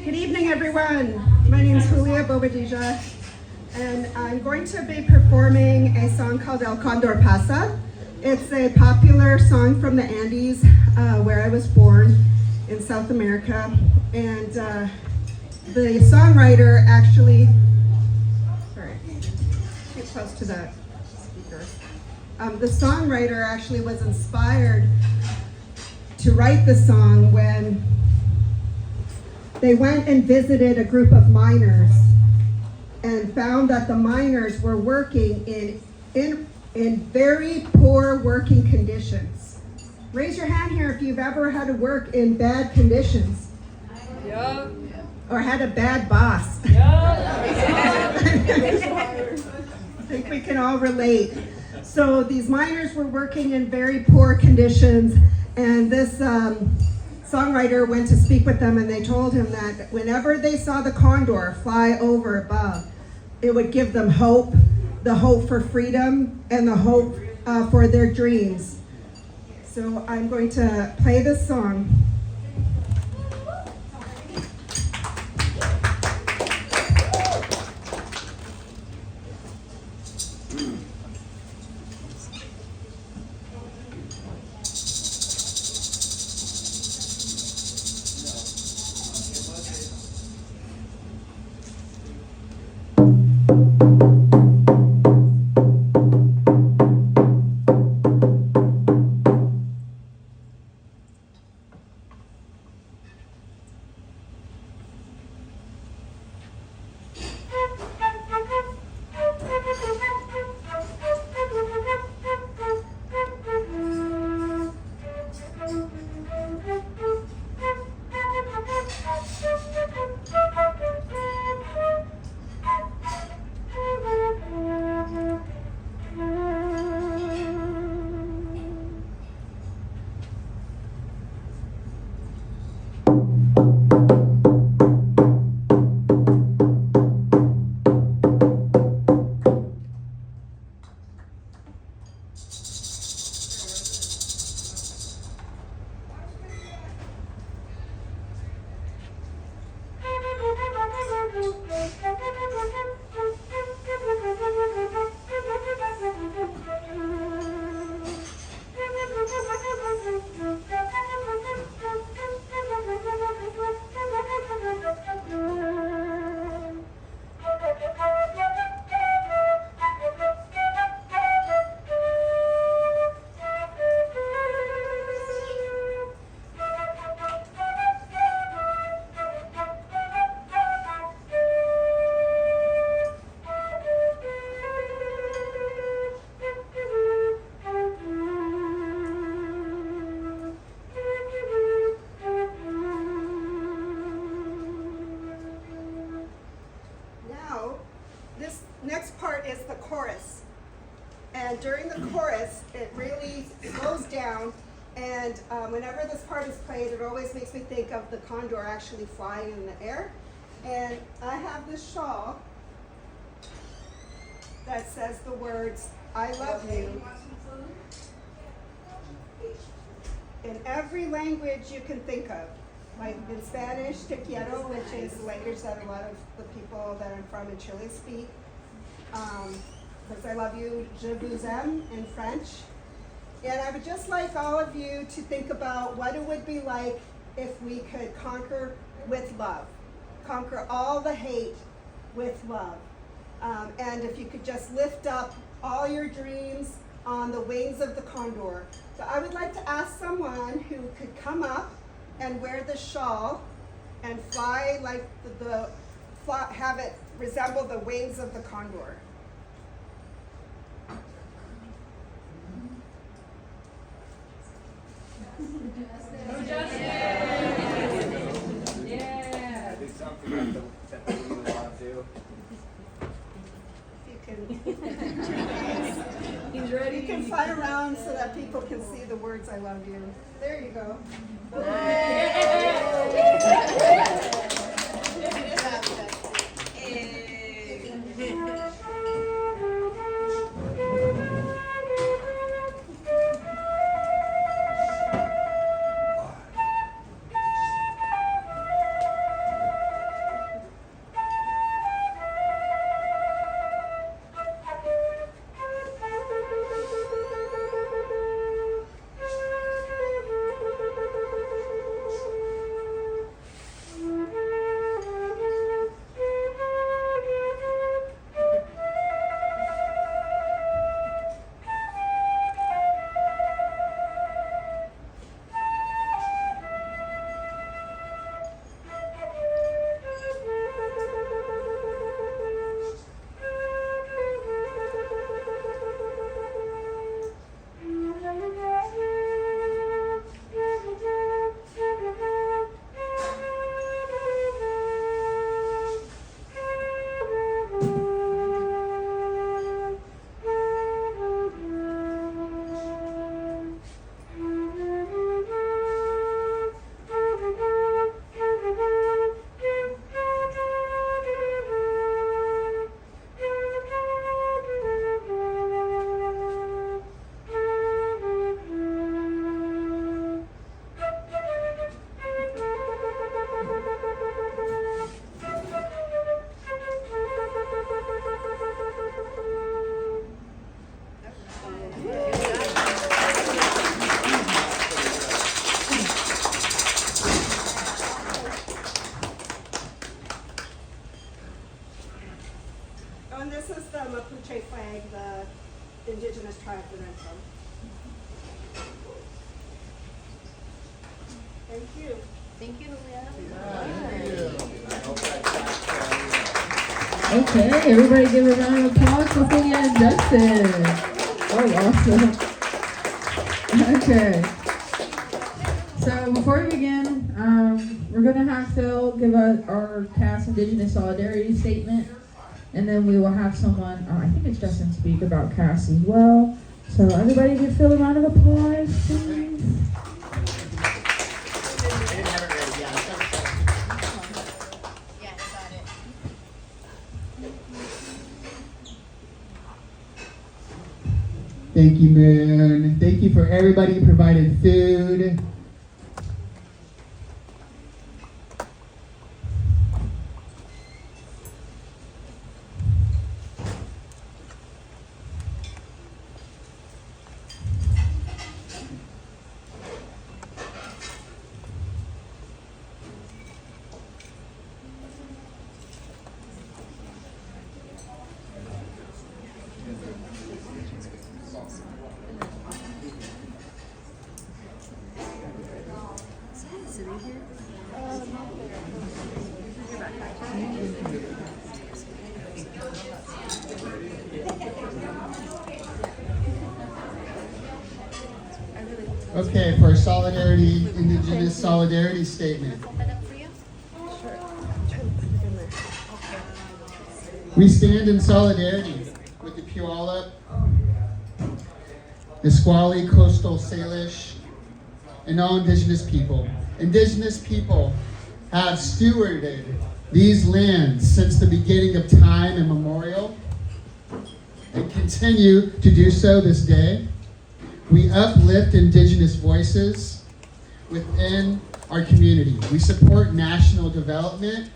Good evening, everyone. My name is Bobadilla, and I'm going to be performing a song called El Condor Pasa. It's a popular song from the Andes, where I was born in South America, and the songwriter actually, sorry, get close to that speaker. The songwriter actually was inspired to write the song when they went and visited a group of miners and found that the miners were working in very poor working conditions. Raise your hand here if you've ever had to work in bad conditions. Yeah. Or had a bad boss. Yeah. I think we can all relate. So these miners were working in very poor conditions, and this songwriter went to speak with them, and they told him that whenever they saw the condor fly over above, it would give them hope, the hope for freedom and the hope for their dreams. So I'm going to play this song. This next part is the chorus, and during the chorus it really slows down, and whenever this part is played it always makes me think of the condor actually flying in the air. And I have this shawl that says the words "I love you" in every language you can think of. Like in Spanish, te quiero, which is the language that a lot of the people that I'm from in Chile speak. Because I love you, je vous aime in French. And I would just like all of you to think about what it would be like if we could conquer with love. Conquer all the hate with love. And if you could just lift up all your dreams on the wings of the condor. So I would like to ask someone who could come up and wear the shawl and fly like have it resemble the wings of the condor. Yeah. Do something that we want to do. You can, He's ready. you can fly around so that people can see the words "I love you." There you go. Mapuche flag, the indigenous tribe that I'm from. Thank you. Thank you, Julia. Okay, everybody give a round of applause for Julia and Justin. Oh, awesome. Okay. So before we begin, we're going to have Phil give us our Cass Indigenous Solidarity Statement, and then we will have someone, I think it's Justin, speak about Cass as well. So everybody give Phil a round of applause, please. Thank you, Moon. Thank you for everybody who provided food. Okay, for our solidarity, Indigenous Solidarity Statement. We stand in solidarity with the Puyallup, Nisqually, Coastal Salish, and all Indigenous people. Indigenous people have stewarded these lands since the beginning of time immemorial and continue to do so this day. We uplift Indigenous voices within our community. We support national development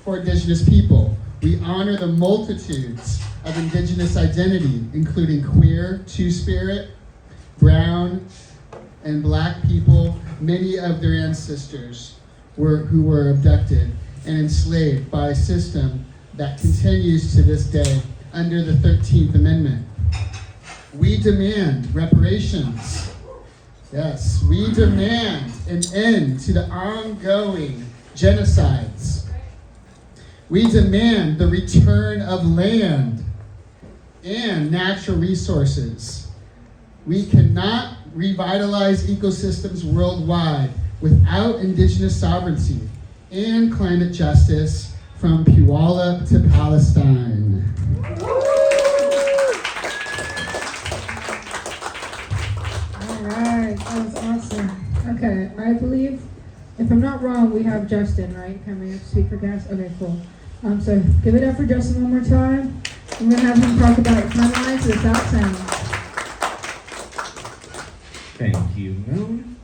for Indigenous people. We honor the multitudes of Indigenous identity, including queer, Two-Spirit, brown, and Black people. Many of their ancestors who were abducted and enslaved by a system that continues to this day under the 13th Amendment. We demand reparations. Yes, we demand an end to the ongoing genocides. We demand the return of land and natural resources. We cannot revitalize ecosystems worldwide without Indigenous sovereignty and climate justice from Puyallup to Palestine. Alright, that was awesome. Okay, I believe, if I'm not wrong, we have Justin, right? Coming up to speak for Cass? Okay, cool. So give it up for Justin one more time. I'm going to have him talk about timelines to the South Sound. Thank you, Moon.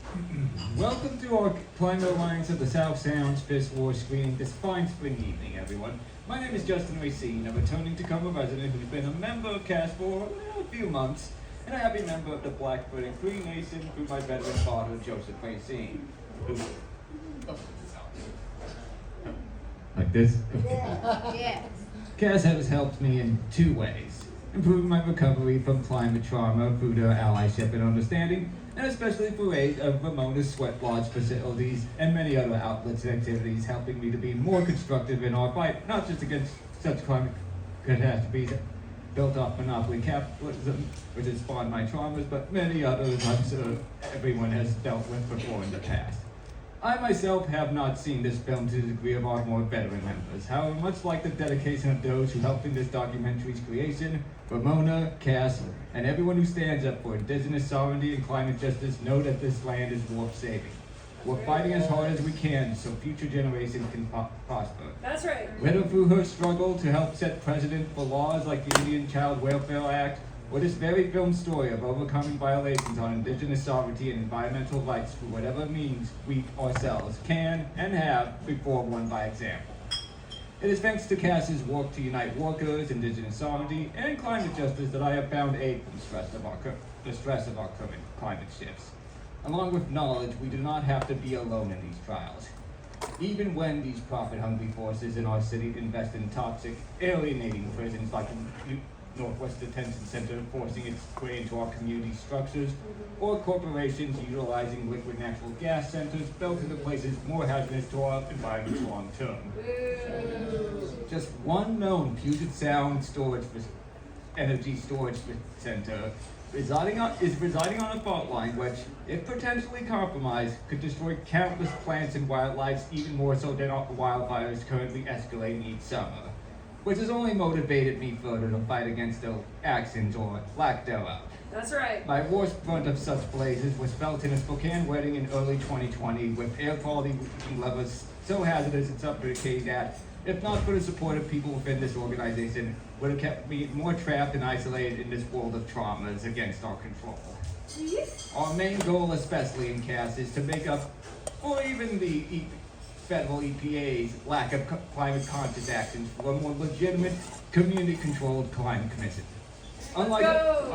Welcome to our Climate Alliance of the South Sound's Fifth Wars Screening this fine spring evening, everyone. My name is Justin Racine, a returning Tacoma resident who's been a member of Cass for a few months, and a happy member of the Blackfoot and Cree Nation through my veteran father, Joseph Racine. Like this? Yes. Cass has helped me in two ways. Improving my recovery from climate trauma through their allyship and understanding, and especially through aid of Ramona's sweat lodge facilities and many other outlets and activities, helping me to be more constructive in our fight, not just against such climate catastrophes built off monopoly capitalism, which has spawned my traumas, but many others I'm sure everyone has dealt with before in the past. I myself have not seen this film to the degree of our more veteran members. However, much like the dedication of those who helped in this documentary's creation, Ramona, Cass, and everyone who stands up for Indigenous sovereignty and climate justice know that this land is worth saving. We're fighting as hard as we can so future generations can prosper. That's right. Whether through her struggle to help set precedent for laws like the Indian Child Welfare Act, or this very film's story of overcoming violations on Indigenous sovereignty and environmental rights through whatever means we ourselves can and have before one by example. It is thanks to Cass's work to unite workers, Indigenous sovereignty, and climate justice that I have found aid from the stress of our current climate shifts. Along with knowledge, we do not have to be alone in these trials. Even when these profit-hungry forces in our city invest in toxic, alienating prisons like Northwest Detention Center forcing its way into our community structures, or corporations utilizing liquid natural gas centers built into places more hazardous to our environment long term. Just one known Puget Sound energy storage center is residing on a fault line which, if potentially compromised, could destroy countless plants and wildlife, even more so than the wildfires currently escalating each summer, which has only motivated me further to fight against the actions or lack thereof. That's right. My worst brunt of such blazes was felt in a Spokane wedding in early 2020 with air quality levels so hazardous and suffocating that, if not for the support of people within this organization, would have kept me more trapped and isolated in this world of traumas against our control. Our main goal, especially in CAS, is to make up for even the federal EPA's lack of climate conscious actions for a more legitimate, community-controlled climate commission. Unlike our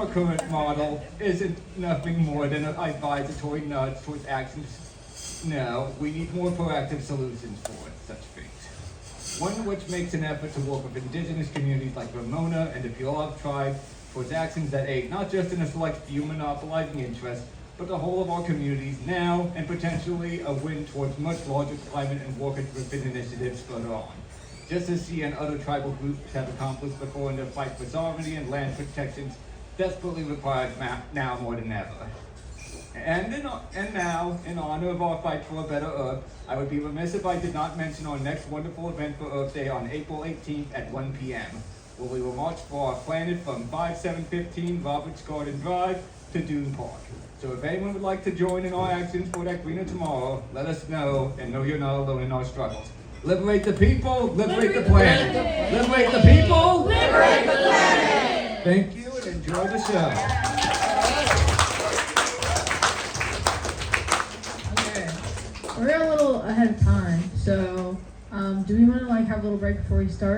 current model, isn't nothing more than an advisory nudge towards actions. No, we need more proactive solutions for such things. One which makes an effort to work with indigenous communities like Ramona and the Puyallup Tribe towards actions that aid not just in a select few monopolizing interests, but the whole of our communities now, and potentially a win towards much larger climate and worker-driven initiatives further on. Just as she and other tribal groups have accomplished before in their fight for sovereignty and land protections desperately required now more than ever. And now, in honor of our fight for a better Earth, I would be remiss if I did not mention our next wonderful event for Earth Day on April 18th at 1 p.m., where we will march for our planet from 5715 Roberts Garden Drive to Dune Park. So if anyone would like to join in our actions for that greener tomorrow, let us know, and know you're not alone in our struggles. Liberate the people, liberate the planet. Liberate the people, liberate the planet. Thank you, and enjoy the show. Okay, we're a little ahead of time, so do we want to have a little break before we start?